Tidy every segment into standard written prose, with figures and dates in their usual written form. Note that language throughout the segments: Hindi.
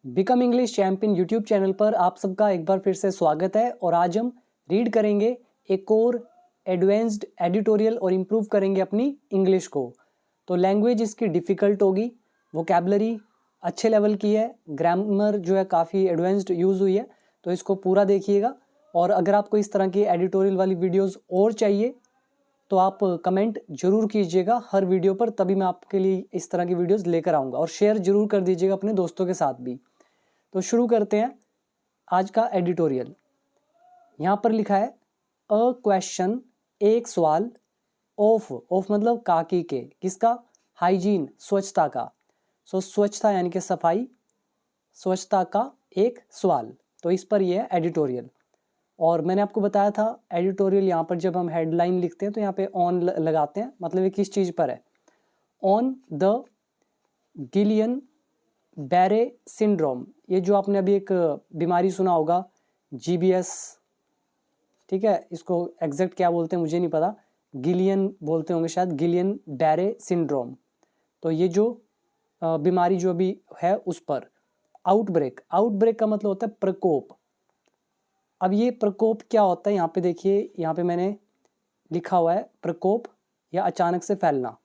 Become English champion YouTube channel पर आप सबका एक बार फिर से स्वागत है। और आज हम रीड करेंगे एक और एडवांस्ड एडिटोरियल और इम्प्रूव करेंगे अपनी इंग्लिश को। तो लैंग्वेज इसकी डिफ़िकल्ट होगी, वोकैबलरी अच्छे लेवल की है, ग्रामर जो है काफ़ी एडवांस्ड यूज़ हुई है, तो इसको पूरा देखिएगा। और अगर आपको इस तरह की एडिटोरियल वाली वीडियोज़ और चाहिए तो आप कमेंट जरूर कीजिएगा हर वीडियो पर, तभी मैं आपके लिए इस तरह की वीडियोस लेकर आऊँगा। और शेयर जरूर कर दीजिएगा अपने दोस्तों के साथ भी। तो शुरू करते हैं आज का एडिटोरियल। यहाँ पर लिखा है अ क्वेश्चन, एक सवाल, ऑफ मतलब का की के, किसका, हाइजीन स्वच्छता का। सो स्वच्छता यानी कि सफाई, स्वच्छता का एक सवाल। तो इस पर यह है एडिटोरियल। और मैंने आपको बताया था एडिटोरियल यहाँ पर जब हम हेडलाइन लिखते हैं तो यहाँ पे ऑन लगाते हैं, मतलब ये किस चीज़ पर है। On the Gillian Baire syndrome, ये जो आपने अभी एक बीमारी सुना होगा, GBS, ठीक है, इसको एग्जैक्ट क्या बोलते हैं मुझे नहीं पता, गिलियन बोलते होंगे शायद, गिलियन बैरे सिंड्रोम। तो ये जो बीमारी जो अभी है उस पर आउटब्रेक का मतलब होता है प्रकोप। अब ये प्रकोप क्या होता है, यहाँ पे देखिए, यहाँ पे मैंने लिखा हुआ है प्रकोप या अचानक से फैलना।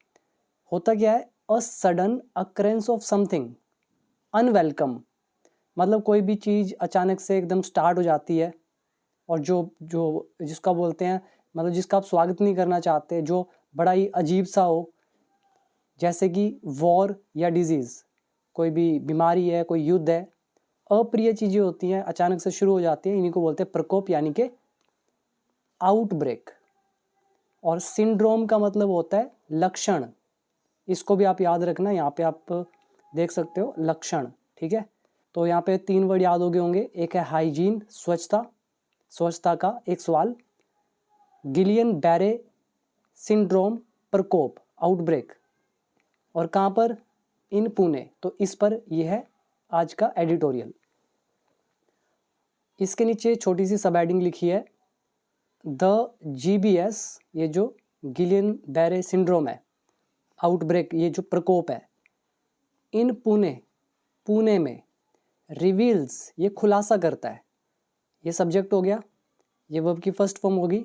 होता क्या है, a sudden occurrence of something unwelcome, मतलब कोई भी चीज़ अचानक से एकदम स्टार्ट हो जाती है और जो जो जिसका बोलते हैं, मतलब जिसका आप स्वागत नहीं करना चाहते, जो बड़ा ही अजीब सा हो, जैसे कि वॉर या डिजीज़, कोई भी बीमारी है, कोई युद्ध है, अप्रिय चीज़ें होती हैं, अचानक से शुरू हो जाती हैं, इन्हीं को बोलते हैं प्रकोप यानी कि आउटब्रेक। और सिंड्रोम का मतलब होता है लक्षण, इसको भी आप याद रखना, यहाँ पे आप देख सकते हो लक्षण, ठीक है। तो यहाँ पे 3 वर्ड याद हो गए होंगे, एक है हाइजीन स्वच्छता का एक सवाल, गिलियन बैरे सिंड्रोम प्रकोप आउटब्रेक, और कहाँ पर, इन पुणे। तो इस पर यह है आज का एडिटोरियल। इसके नीचे छोटी सी सब हेडिंग लिखी है द GBS, ये जो गिलियन बैरे सिंड्रोम है, आउटब्रेक, ये जो प्रकोप है, इन पुणे में, रिवील्स, ये खुलासा करता है, ये सब्जेक्ट हो गया, ये वर्ब की फर्स्ट फॉर्म होगी।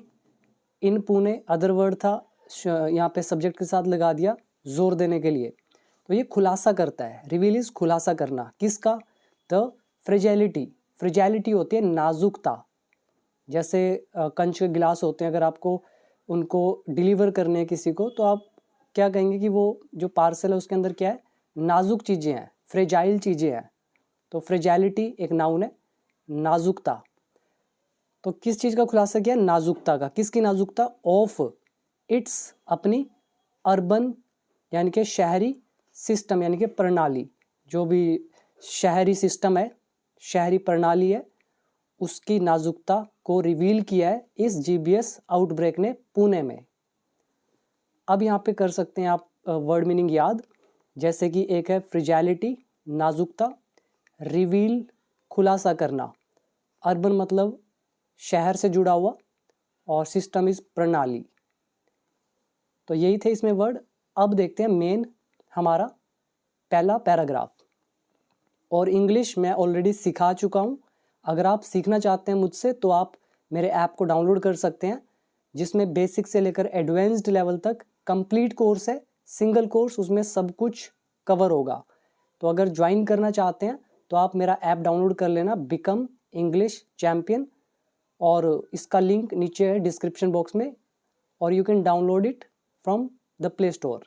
इन पुणे अदर वर्ड था, यहाँ पे सब्जेक्ट के साथ लगा दिया जोर देने के लिए। तो ये खुलासा करता है, रिवील इज खुलासा करना, किसका, द फ्रेजाइलिटी होती है नाजुकता। जैसे कंच के गिलास होते हैं, अगर आपको उनको डिलीवर करने हैं किसी को, तो आप क्या कहेंगे कि वो जो पार्सल है उसके अंदर क्या है, नाजुक चीज़ें हैं, फ्रेजाइल चीज़ें हैं। तो फ्रेजाइलिटी एक नाउन है, नाजुकता। तो किस चीज़ का खुलासा किया, नाजुकता का। किसकी नाजुकता, ऑफ इट्स, अपनी अर्बन यानी कि शहरी सिस्टम, यानी कि प्रणाली, जो भी शहरी सिस्टम है, शहरी प्रणाली है, उसकी नाजुकता को रिवील किया है इस GBS आउटब्रेक ने पुणे में। अब यहाँ पे कर सकते हैं आप वर्ड मीनिंग याद, जैसे कि एक है फ्रिजैलिटी नाजुकता, रिवील खुलासा करना, अर्बन मतलब शहर से जुड़ा हुआ, और सिस्टम इज प्रणाली। तो यही थे इसमें वर्ड। अब देखते हैं मेन हमारा पहला पैराग्राफ। और इंग्लिश मैं ऑलरेडी सिखा चुका हूँ, अगर आप सीखना चाहते हैं मुझसे तो आप मेरे ऐप को डाउनलोड कर सकते हैं, जिसमें बेसिक से लेकर एडवांस्ड लेवल तक कंप्लीट कोर्स है, सिंगल कोर्स, उसमें सब कुछ कवर होगा। तो अगर ज्वाइन करना चाहते हैं तो आप मेरा ऐप डाउनलोड कर लेना, बिकम इंग्लिश चैम्पियन, और इसका लिंक नीचे है डिस्क्रिप्शन बॉक्स में, और you can download it from the play store.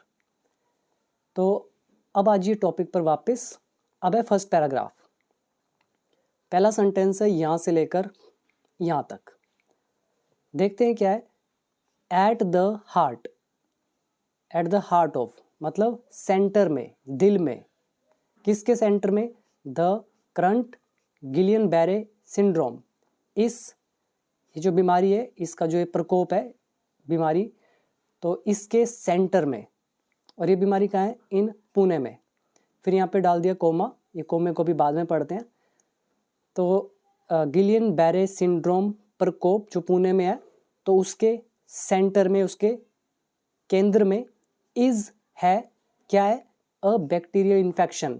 तो अब आज ये टॉपिक पर वापस। अब है फर्स्ट पैराग्राफ, पहला सेंटेंस है यहाँ से लेकर यहाँ तक। देखते हैं क्या है, एट द हार्ट ऑफ मतलब सेंटर में, दिल में, किसके सेंटर में, the current Gillian Baire syndrome, ये जो बीमारी है, इसका जो प्रकोप है बीमारी, तो इसके सेंटर में। और ये बीमारी कहाँ है, इन पुणे में। फिर यहाँ पे डाल दिया कोमा, ये कोमे को भी बाद में पढ़ते हैं। तो गिलियन बैरे सिंड्रोम प्रकोप जो पुणे में है, तो उसके सेंटर में, उसके केंद्र में इज है, क्या है, अ बैक्टीरियल इन्फेक्शन,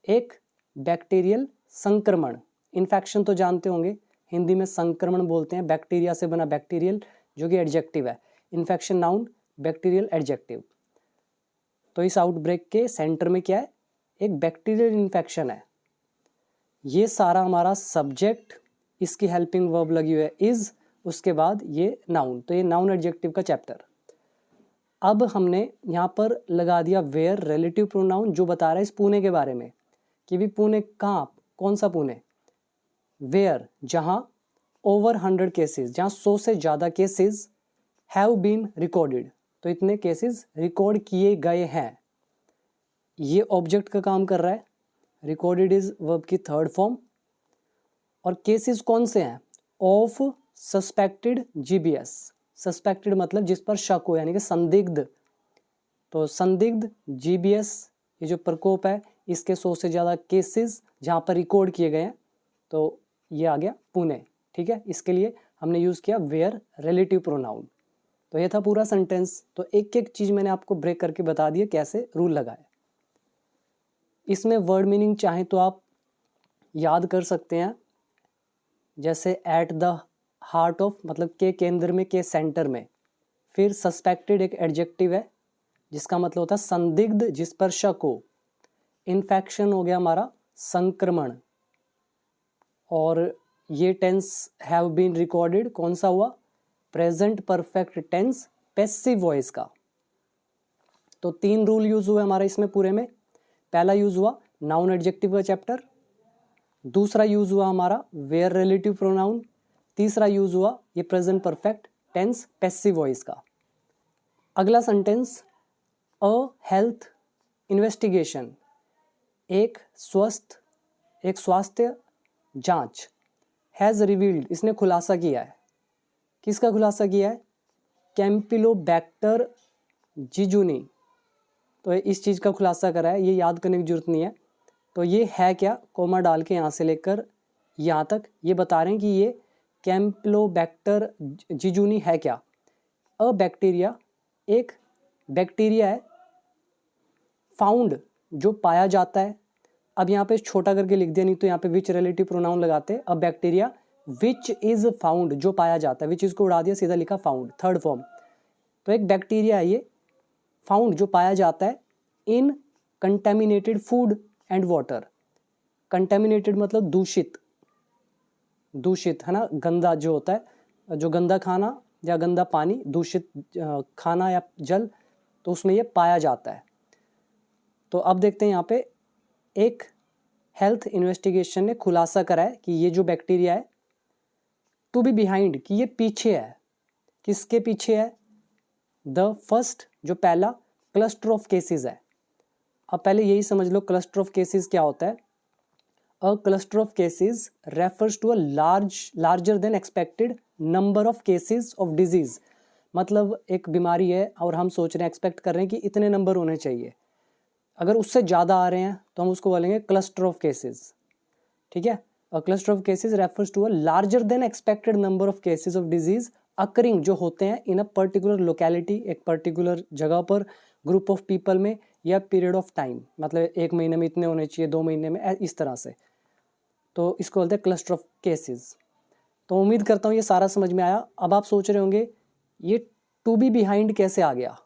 एक बैक्टीरियल संक्रमण, इन्फेक्शन तो जानते होंगे, हिंदी में संक्रमण बोलते हैं, बैक्टीरिया से बना बैक्टीरियल, जो कि एडजेक्टिव है। Infection noun, bacterial adjective. तो इस आउटब्रेक के सेंटर में क्या है, एक बैक्टीरियल इन्फेक्शन है। ये सारा हमारा सब्जेक्ट, इसकी हेल्पिंग वर्ब लगी हुई है इज, उसके बाद ये नाउन, तो ये नाउन एडजेक्टिव का चैप्टर। अब हमने यहाँ पर लगा दिया वेयर रिलेटिव प्रोनाउन, जो बता रहा है इस पुणे के बारे में कि भी पुणे कहाँ, कौन सा पुणे, वेयर जहाँ ओवर 100 केसेस, जहाँ 100 से ज़्यादा केसेस हैव बीन रिकॉर्डेड, तो इतने केसेस रिकॉर्ड किए गए हैं। ये ऑब्जेक्ट का काम कर रहा है, रिकॉर्डेड इज वर्ब की थर्ड फॉर्म। और केसेस कौन से हैं, ऑफ सस्पेक्टेड जीबीएस, सस्पेक्टेड मतलब जिस पर शक हो, यानी कि संदिग्ध। तो संदिग्ध जीबीएस, ये जो प्रकोप है, इसके 100 से ज़्यादा केसेस जहाँ पर रिकॉर्ड किए गए हैं, तो ये आ गया पुणे। ठीक है, इसके लिए हमने यूज़ किया वेयर रिलेटिव प्रोनाउन। तो ये था पूरा सेंटेंस। तो एक एक चीज़ मैंने आपको ब्रेक करके बता दिया कैसे रूल लगाए। इसमें वर्ड मीनिंग चाहे तो आप याद कर सकते हैं, जैसे एट द हार्ट ऑफ, मतलब के केंद्र में, के सेंटर में। फिर सस्पेक्टेड एक एडजेक्टिव है जिसका मतलब होता है संदिग्ध, जिस पर शक हो। इन्फेक्शन हो गया हमारा संक्रमण। और ये टेंस हैव बीन रिकॉर्डेड कौन सा हुआ, present perfect tense passive voice का। तो 3 रूल यूज हुए हमारे इसमें पूरे में। पहला यूज हुआ नाउन एडजेक्टिव का चैप्टर, दूसरा यूज हुआ हमारा वेयर रिलेटिव प्रोनाउन, तीसरा यूज हुआ ये present perfect tense passive voice का। अगला सेंटेंस, अ हेल्थ इन्वेस्टिगेशन, एक स्वास्थ्य जांच, हैज़ रिवील्ड, इसने खुलासा किया है। किसका खुलासा किया है, कैंपिलोबैक्टर जिजुनी। तो इस चीज़ का खुलासा करा है, ये याद करने की जरूरत नहीं है। तो ये है क्या, कोमा डाल के यहाँ से लेकर यहाँ तक ये बता रहे हैं कि ये कैंपिलोबैक्टर जिजुनी है क्या। अ बैक्टीरिया, एक बैक्टीरिया है, फाउंड जो पाया जाता है। अब यहाँ पे छोटा करके लिख दिया, नहीं तो यहाँ पे विच रिलेटिव प्रोनाउन लगाते। A bacteria which is found, जो पाया जाता है, विच इज को उड़ा दिया, सीधा लिखा फाउंड, थर्ड फॉर्म। तो एक बैक्टीरिया है ये, फाउंड जो पाया जाता है, in contaminated food and water. Contaminated मतलब दूषित, दूषित है ना, गंदा जो होता है, जो गंदा खाना या गंदा पानी, दूषित खाना या जल, तो उसमें ये पाया जाता है। तो अब देखते हैं यहाँ पे एक हेल्थ इन्वेस्टिगेशन ने खुलासा करा है कि ये जो बैक्टीरिया है, टू बी बिहाइंड, कि ये पीछे है। किसके पीछे है, द फर्स्ट, जो पहला क्लस्टर ऑफ केसेस है। अब पहले यही समझ लो क्लस्टर ऑफ केसेस क्या होता है। A cluster of cases refers to a larger than expected number of cases of disease. मतलब एक बीमारी है और हम सोच रहे हैं, एक्सपेक्ट कर रहे हैं कि इतने नंबर होने चाहिए, अगर उससे ज़्यादा आ रहे हैं तो हम उसको बोलेंगे क्लस्टर ऑफ केसेस। ठीक है, a cluster of cases refers to a larger than expected number of cases of disease occurring, जो होते हैं इन अ पर्टिकुलर लोकेलिटी, एक पर्टिकुलर जगह पर, ग्रुप ऑफ पीपल में, या पीरियड ऑफ टाइम, मतलब 1 महीने में इतने होने चाहिए, 2 महीने में, इस तरह से। तो इसको बोलते हैं क्लस्टर ऑफ केसेस। तो उम्मीद करता हूँ ये सारा समझ में आया। अब आप सोच रहे होंगे ये टू बी बिहाइंड कैसे आ गया।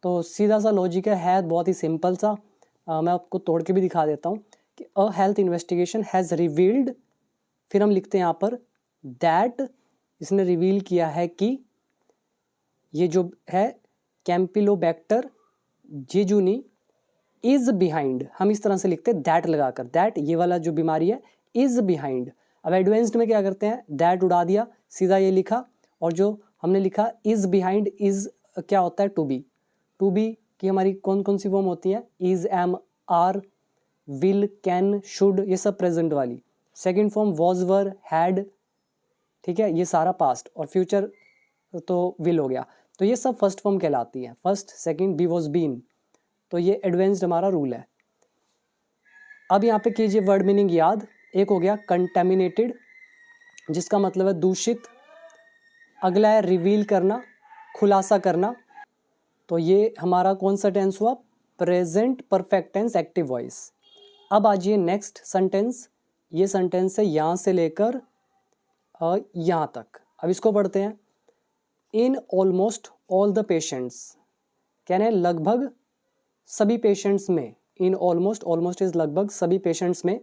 तो सीधा सा लॉजिक है बहुत ही सिंपल सा। मैं आपको तोड़ के भी दिखा देता हूँ कि अ हेल्थ इन्वेस्टिगेशन हैज़ रिवील्ड, फिर हम लिखते हैं यहाँ पर दैट, इसने रिवील किया है कि ये जो है कैंपिलोबैक्टर जेजुनी इज बिहाइंड, हम इस तरह से लिखते हैं दैट लगाकर, दैट ये वाला जो बीमारी है इज बिहाइंड। अब एडवांस्ड में क्या करते हैं, दैट उड़ा दिया, सीधा ये लिखा, और जो हमने लिखा इज बिहाइंड, इज क्या होता है, टू बी। टू बी की हमारी कौन कौन सी फॉर्म होती है, is, am, are, will, can, should, ये सब प्रेजेंट वाली। Second form was, were, had, ठीक है, ये सारा पास्ट, और फ्यूचर तो विल हो गया। तो ये सब फर्स्ट फॉर्म कहलाती है, first, second, be was been. तो ये एडवांस्ड हमारा रूल है। अब यहाँ पे कीजिए वर्ड मीनिंग याद। एक हो गया कंटेमिनेटेड, जिसका मतलब है दूषित। अगला है रिवील करना, खुलासा करना। तो ये हमारा कौन सा टेंस हुआ, present perfect tense active voice. अब आ जाइए नेक्स्ट सेंटेंस। ये सेंटेंस है यहाँ से लेकर यहाँ तक। अब इसको पढ़ते हैं। In almost all the patients, कहना है लगभग सभी पेशेंट्स में। इन ऑलमोस्ट, ऑलमोस्ट इज लगभग सभी पेशेंट्स में।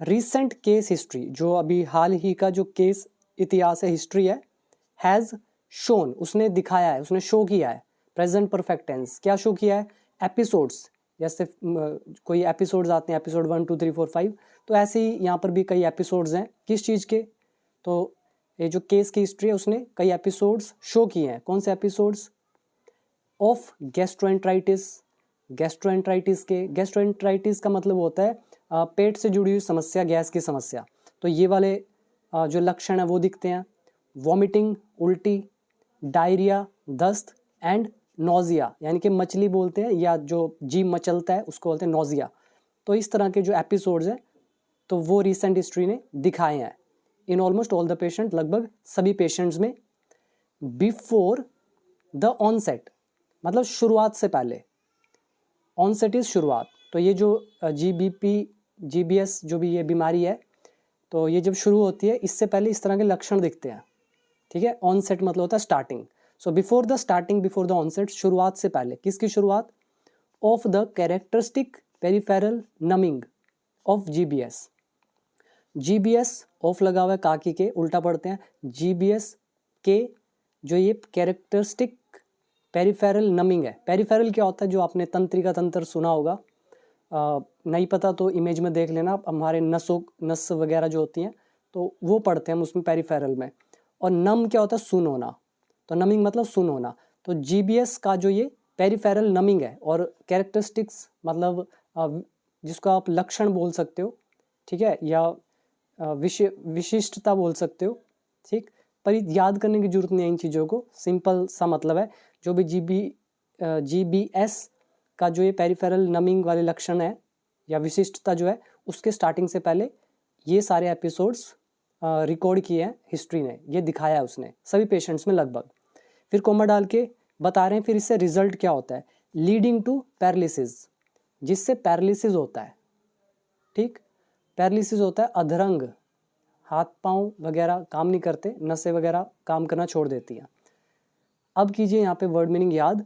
रिसेंट केस हिस्ट्री, जो अभी हाल ही का जो केस इतिहास है, हिस्ट्री है, हैज़ शोन, उसने दिखाया है, उसने शो किया है। प्रेजेंट परफेक्ट टेंस, क्या शो किया है? एपिसोड्स, जैसे कोई एपिसोड्स आते हैं, एपिसोड 1 2 3 4 5, तो ऐसे ही यहाँ पर भी कई एपिसोड्स हैं। किस चीज़ के? तो ये जो केस की हिस्ट्री है उसने कई एपिसोड्स शो किए हैं। कौन से एपिसोड्स? ऑफ गैस्ट्रोएंट्राइटिस, गैस्ट्रोएंट्राइटिस के। गैस्ट्रोएंट्राइटिस का मतलब होता है पेट से जुड़ी हुई समस्या, गैस की समस्या। तो ये वाले जो लक्षण है वो दिखते हैं। वॉमिटिंग, उल्टी, डायरिया, दस्त, एंड नोजिया, यानी कि मछली बोलते हैं या जो जीभ मचलता है उसको बोलते हैं नोजिया। तो इस तरह के जो एपिसोड्स हैं तो वो रिसेंट हिस्ट्री ने दिखाए हैं। In almost all the patient, लगभग सभी पेशेंट्स में। बिफोर द ऑनसेट, मतलब शुरुआत से पहले। ऑनसेट इज शुरुआत। तो ये जो GBS जो भी ये बीमारी है, तो ये जब शुरू होती है इससे पहले इस तरह के लक्षण दिखते हैं। ठीक है, ऑनसेट मतलब होता है starting. So before the starting, before the onset, शुरुआत से पहले। किसकी शुरुआत? Of the characteristic peripheral naming of GBS। GBS off लगा हुआ है काकी के, उल्टा पढ़ते हैं। GBS के जो ये कैरेक्टरिस्टिक पेरिफेरल नमिंग है। पेरिफेरल क्या होता है? जो आपने तंत्रिका तंत्र सुना होगा, नहीं पता तो इमेज में देख लेना। हमारे नस वगैरह जो होती हैं तो वो पढ़ते हैं हम उसमें पेरिफेरल में। और नम क्या होता है? सुन होना। तो नमिंग मतलब सुन होना। तो GBS का जो ये पेरिफेरल नमिंग है, और कैरेक्टरिस्टिक्स मतलब जिसको आप लक्षण बोल सकते हो, ठीक है, या विशिष्टता बोल सकते हो। ठीक, पर याद करने की जरूरत नहीं है इन चीज़ों को, सिंपल सा मतलब है। जो भी GBS का जो ये पेरिफेरल नमिंग वाले लक्षण है या विशिष्टता जो है, उसके स्टार्टिंग से पहले ये सारे एपिसोड्स रिकॉर्ड किए हैं हिस्ट्री ने, ये दिखाया है उसने सभी पेशेंट्स में लगभग। फिर कोमा डाल के बता रहे हैं फिर इससे रिजल्ट क्या होता है। लीडिंग टू पैरालिसिस, जिससे पैरालिसिस होता है। ठीक, पैरालिसिस होता है अधरंग, हाथ पांव वगैरह काम नहीं करते, नसें वगैरह काम करना छोड़ देती हैं। अब कीजिए यहाँ पे वर्ड मीनिंग याद।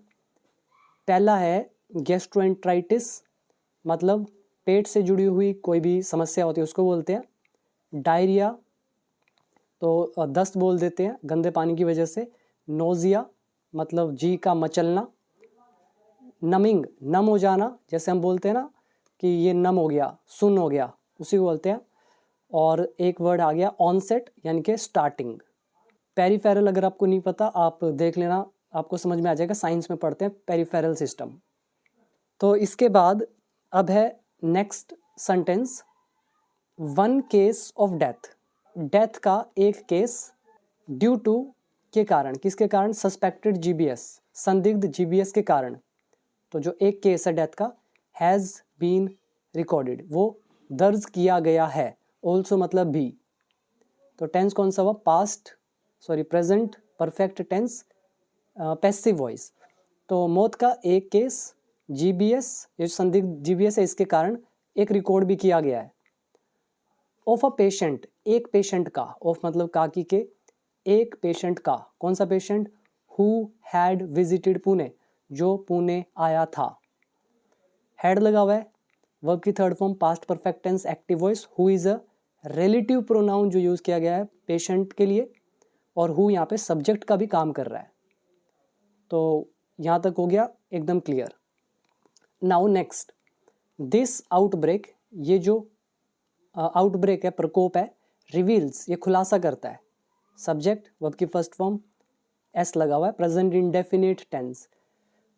पहला है गैस्ट्रोएंट्राइटिस, मतलब पेट से जुड़ी हुई कोई भी समस्या होती है उसको बोलते हैं। डायरिया तो दस्त बोल देते हैं गंदे पानी की वजह से। नोजिया मतलब जी का मचलना। नमिंग, नम हो जाना, जैसे हम बोलते हैं ना कि ये नम हो गया, सुन हो गया, उसी को बोलते हैं। और एक वर्ड आ गया ऑनसेट, यानी कि स्टार्टिंग। पेरिफेरल अगर आपको नहीं पता आप देख लेना, आपको समझ में आ जाएगा, साइंस में पढ़ते हैं पेरिफेरल सिस्टम। तो इसके बाद अब है next sentence. One case of death, death का एक केस। ड्यू टू के कारण, किसके कारण? सस्पेक्टेड GBS, संदिग्ध GBS के कारण। तो जो एक केस है डेथ का, हैज़ बीन रिकॉर्डेड, वो दर्ज किया गया है। ऑल्सो मतलब भी। तो टेंस कौन सा हुआ? Past, sorry present perfect tense, passive voice. तो मौत का एक केस, GBS, ये संदिग्ध GBS है, इसके कारण एक रिकॉर्ड भी किया गया है। ऑफ अ पेशेंट, एक पेशेंट का। ऑफ मतलब काकी के, एक पेशेंट का। कौन सा patient? Who had visited Pune, जो पुणे आया था। हैड लगा हुआ है, वर्ब की third form past perfect tense active voice. Who is a relative pronoun जो यूज किया गया है पेशेंट के लिए, और हु यहाँ पे सब्जेक्ट का भी काम कर रहा है। तो यहाँ तक हो गया एकदम clear. Now next, this outbreak, ये जो आउटब्रेक है, प्रकोप है, रिवील्स, ये खुलासा करता है। सब्जेक्ट, वर्ब की फर्स्ट फॉर्म, एस लगा हुआ है, प्रेजेंट इंडेफिनिट टेंस।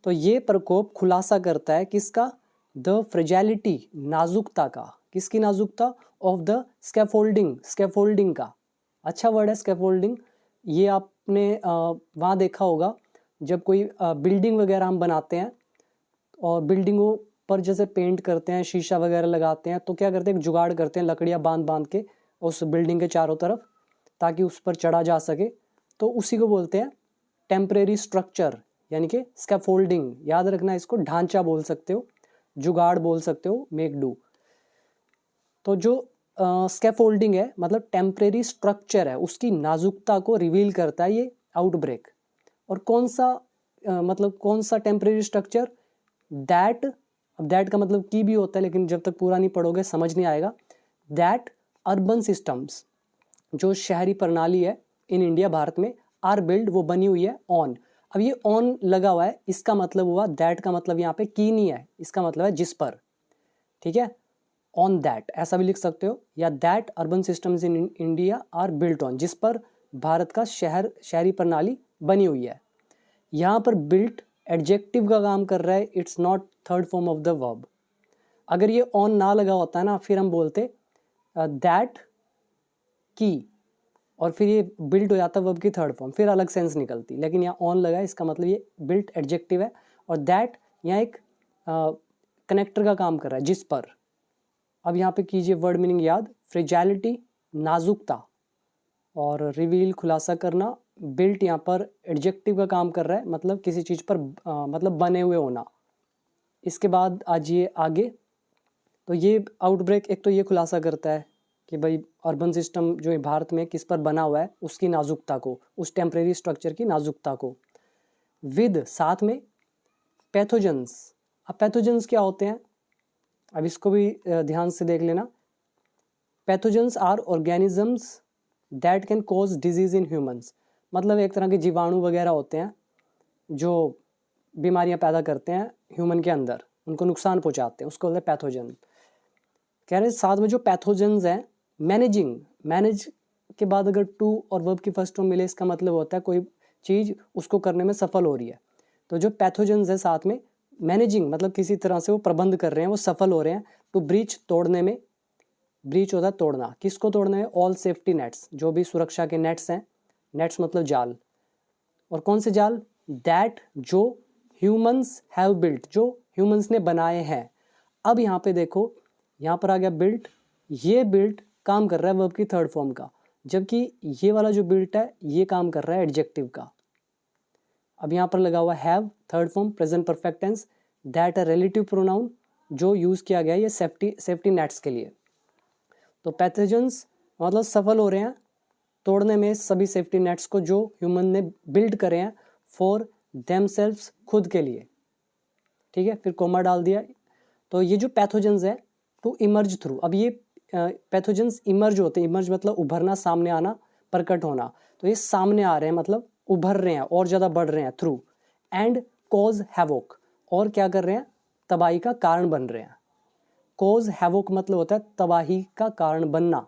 तो ये प्रकोप खुलासा करता है किसका? द फ्रेजालिटी, नाजुकता का। किसकी नाजुकता? ऑफ द स्कैफोल्डिंग, स्कैफोल्डिंग का। अच्छा वर्ड है स्कैफोल्डिंग। ये आपने वहाँ देखा होगा जब कोई बिल्डिंग वगैरह हम बनाते हैं और बिल्डिंगों पर जैसे पेंट करते हैं, शीशा वगैरह लगाते हैं, तो क्या करते हैं? एक जुगाड़ करते हैं लकड़ियाँ बांध बांध के उस बिल्डिंग के चारों तरफ, ताकि उस पर चढ़ा जा सके। तो उसी को बोलते हैं टेम्परेरी स्ट्रक्चर, यानी कि स्कैफोल्डिंग। याद रखना इसको, ढांचा बोल सकते हो, जुगाड़ बोल सकते हो, मेक डू। तो जो स्कैफोल्डिंग है मतलब टेम्परेरी स्ट्रक्चर है, उसकी नाजुकता को रिवील करता है ये आउटब्रेक। और कौन सा मतलब कौन सा टेम्परेरी स्ट्रक्चर? दैट, अब दैट का मतलब की भी होता है, लेकिन जब तक पूरा नहीं पढ़ोगे समझ नहीं आएगा। दैट अर्बन सिस्टम्स, जो शहरी प्रणाली है इन इंडिया, भारत में, आर बिल्ड, वो बनी हुई है ऑन। अब ये ऑन लगा हुआ है, इसका मतलब हुआ, दैट का मतलब यहाँ पे की नहीं है, इसका मतलब है जिस पर, ठीक है, ऑन दैट ऐसा भी लिख सकते हो, या that urban systems in India are built on, जिस पर भारत का शहरी प्रणाली बनी हुई है। यहाँ पर बिल्ट एडजेक्टिव का काम कर रहा है, it's not third form of the verb. अगर ये ऑन ना लगा होता है ना, फिर हम बोलते दैट की, और फिर ये बिल्ट हो जाता वर्ब की थर्ड फॉर्म, फिर अलग सेंस निकलती। लेकिन यहाँ ऑन लगा है, इसका मतलब ये बिल्ट एडजेक्टिव है, और दैट यहाँ एक कनेक्टर का काम कर रहा है, जिस पर। अब यहाँ पे कीजिए वर्ड मीनिंग याद, फ्रेजालिटी नाजुकता, और रिवील खुलासा करना, बिल्ट यहाँ पर एडजेक्टिव का काम कर रहा है, मतलब किसी चीज़ पर मतलब बने हुए होना। इसके बाद आज ये आगे, तो ये आउटब्रेक एक तो ये खुलासा करता है कि भाई अर्बन सिस्टम जो भारत में किस पर बना हुआ है, उसकी नाजुकता को, उस टेम्परेरी स्ट्रक्चर की नाजुकता को। विद, साथ में, पैथोजेंस। अब पैथोजेंस क्या होते हैं, अब इसको भी ध्यान से देख लेना। Pathogens are organisms that can cause disease in humans, मतलब एक तरह के जीवाणु वगैरह होते हैं जो बीमारियां पैदा करते हैं ह्यूमन के अंदर, उनको नुकसान पहुंचाते हैं, उसको बोलते हैं पैथोजन। कह रहे हैं साथ में जो पैथोजेंस हैं, मैनेज के बाद अगर टू और वर्ब की फर्स्ट फॉर्म मिले, इसका मतलब होता है कोई चीज़ उसको करने में सफल हो रही है। तो जो पैथोजेंस है साथ में, मैनेजिंग मतलब किसी तरह से वो प्रबंध कर रहे हैं, वो सफल हो रहे हैं। टू ब्रीच, तोड़ने में, ब्रीच होता है तोड़ना, किसको तोड़ना है? ऑल सेफ्टी नेट्स, जो भी सुरक्षा के नेट्स हैं, नेट्स मतलब जाल। और कौन से जाल? दैट, जो ह्यूमंस हैव बिल्ट, जो ह्यूमंस ने बनाए हैं। अब यहाँ पे देखो, यहाँ पर आ गया बिल्ट, ये बिल्ट काम कर रहा है वर्ब की थर्ड फॉर्म का, जबकि ये वाला जो बिल्ट है ये काम कर रहा है एडजेक्टिव का। अब यहाँ पर लगा हुआ have, third form present perfect tense, that है रिलेटिव प्रोनाउन, जो यूज़ किया गया है ये सेफ्टी नेट्स के लिए। तो पैथोजेंस मतलब सफल हो रहे हैं तोड़ने में सभी सेफ्टी नेट्स को जो ह्यूमन ने बिल्ड करे हैं फॉर देमसेल्व्स, खुद के लिए, ठीक है। फिर कोमा डाल दिया। तो ये जो पैथोजेंस है, टू इमर्ज थ्रू, अब ये पैथोजेंस इमर्ज होते हैं, इमर्ज मतलब उभरना, सामने आना, प्रकट होना। तो ये सामने आ रहे हैं मतलब उभर रहे हैं और ज़्यादा बढ़ रहे हैं, थ्रू। एंड कॉज हैवोक, और क्या कर रहे हैं? तबाही का कारण बन रहे हैं। कॉज हैवोक मतलब होता है तबाही का कारण बनना।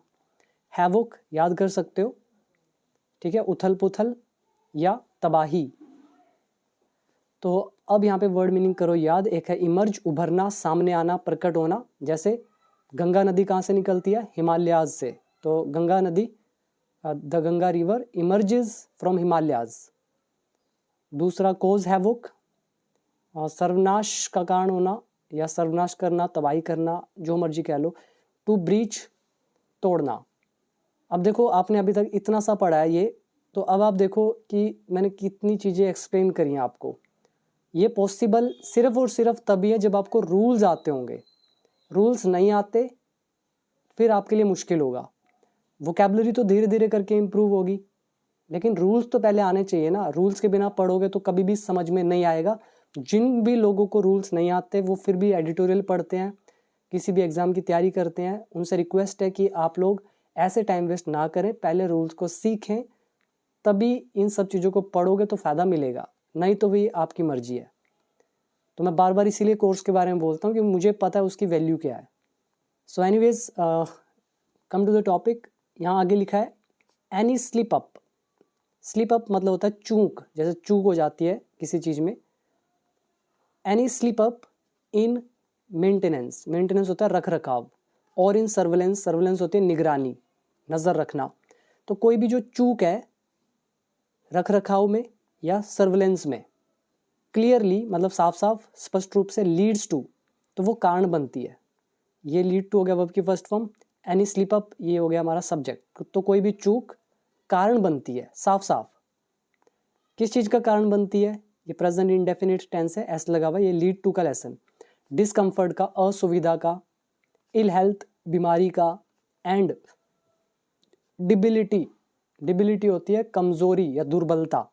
हैवोक याद कर सकते हो, ठीक है, उथल पुथल या तबाही। तो अब यहाँ पे वर्ड मीनिंग करो याद, एक है इमर्ज, उभरना, सामने आना, प्रकट होना। जैसे गंगा नदी कहाँ से निकलती है? हिमालयाज से। तो गंगा नदी, the Ganga river emerges from Himalayas. दूसरा कॉज हैवोक, सर्वनाश का कारण होना या सर्वनाश करना, तबाही करना, जो मर्जी कह लो। टू ब्रीच, तोड़ना। अब देखो आपने अभी तक इतना सा पढ़ा है ये, तो अब आप देखो कि मैंने कितनी चीज़ें एक्सप्लेन करी हैं आपको। ये पॉसिबल सिर्फ और सिर्फ तभी है जब आपको रूल्स आते होंगे। रूल्स नहीं आते फिर आपके लिए मुश्किल होगा। वोकैबुलरी तो धीरे धीरे करके इम्प्रूव होगी, लेकिन रूल्स तो पहले आने चाहिए ना। रूल्स के बिना पढ़ोगे तो कभी भी समझ में नहीं आएगा। जिन भी लोगों को रूल्स नहीं आते वो फिर भी एडिटोरियल पढ़ते हैं, किसी भी एग्ज़ाम की तैयारी करते हैं, उनसे रिक्वेस्ट है कि आप लोग ऐसे टाइम वेस्ट ना करें, पहले रूल्स को सीखें, तभी इन सब चीज़ों को पढ़ोगे तो फ़ायदा मिलेगा, नहीं तो भी आपकी मर्जी है। तो मैं बार बार इसीलिए कोर्स के बारे में बोलता हूँ कि मुझे पता है उसकी वैल्यू क्या है। So anyways, come to the topic. यहाँ आगे लिखा है any slip up. Slip up मतलब होता है चूक, जैसे चूक हो जाती है किसी चीज़ में। Any slip up in maintenance, maintenance होता है रख रखाव, और इन सर्वेलेंस, सर्वेलेंस होती है निगरानी, नज़र रखना। तो कोई भी जो चूक है रख रखाव में या सर्वेलेंस में, क्लियरली मतलब साफ साफ स्पष्ट रूप से, लीड्स टू, तो वो कारण बनती है। ये लीड टू हो गया वर्ब की first form, any slip up ये हो गया हमारा सब्जेक्ट। तो कोई भी चूक कारण बनती है, साफ साफ। किस चीज़ का कारण बनती है? ये प्रेजेंट इंडेफिनिट टेंस है, एस लगा हुआ, ये लीड टू का लेसन। डिस्कम्फर्ट का, असुविधा का, इल हेल्थ बीमारी का, एंड डिबिलिटी होती है कमज़ोरी या दुर्बलता,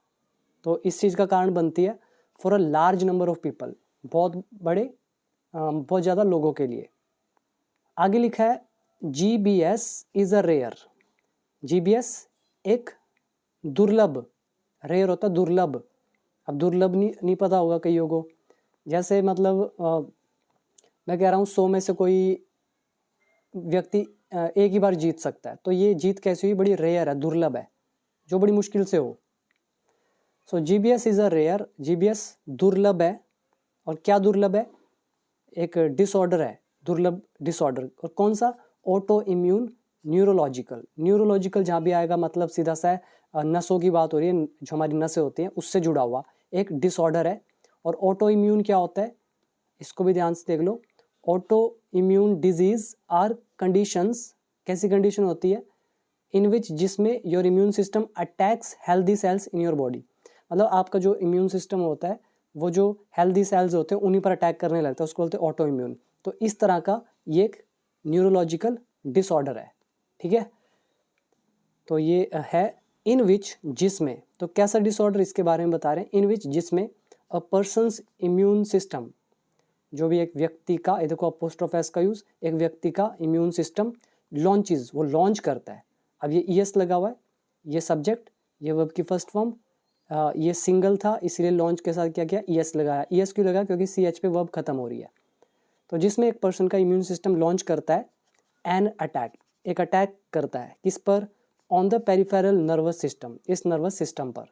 तो इस चीज़ का कारण बनती है for a large number of people, बहुत ज़्यादा लोगों के लिए। आगे लिखा है GBS is a rare. GBS एक दुर्लभ, रेयर होता है दुर्लभ। अब दुर्लभ नहीं पता होगा कईयों को, जैसे मतलब मैं कह रहा हूँ 100 में से कोई व्यक्ति एक ही बार जीत सकता है, तो ये जीत कैसी हुई, बड़ी रेयर है, दुर्लभ है, जो बड़ी मुश्किल से हो। So GBS is a rare, GBS दुर्लभ है। और क्या दुर्लभ है, एक डिसऑर्डर है, दुर्लभ डिसऑर्डर। और कौन सा, ऑटो इम्यून न्यूरोलॉजिकल जहाँ भी आएगा मतलब सीधा सा है, नसों की बात हो रही है, जो हमारी नसें होती हैं उससे जुड़ा हुआ एक डिसऑर्डर है। और ऑटो इम्यून क्या होता है, इसको भी ध्यान से देख लो। Autoimmune disease are conditions, कैसी कंडीशन होती है, इन विच जिसमें your immune system attacks healthy cells in your body. मतलब आपका जो इम्यून सिस्टम होता है वो जो हेल्दी सेल्स होते हैं उन्हीं पर अटैक करने लगता है, उसको बोलते हैं ऑटो इम्यून। तो इस तरह का ये एक न्यूरोलॉजिकल डिसऑर्डर है, ठीक है। तो ये है इन विच जिसमें, तो कैसा डिसऑर्डर इसके बारे में बता रहे हैं, इन विच जिसमें अ पर्सन्स इम्यून सिस्टम, जो भी एक व्यक्ति का, ये देखो अपोस्ट्रोफ का यूज, एक व्यक्ति का इम्यून सिस्टम लॉन्चेस, वो लॉन्च करता है। अब ये ES लगा हुआ है, ये सब्जेक्ट, ये वर्ब की फर्स्ट फॉर्म, ये सिंगल था इसलिए लॉन्च के साथ क्या किया, ES लगाया। ES क्यों लगा, क्योंकि CH पे वर्ब खत्म हो रही है। तो जिसमें एक पर्सन का इम्यून सिस्टम लॉन्च करता है एन अटैक, एक अटैक करता है, किस पर, on the peripheral nervous system, इस नर्वस सिस्टम पर,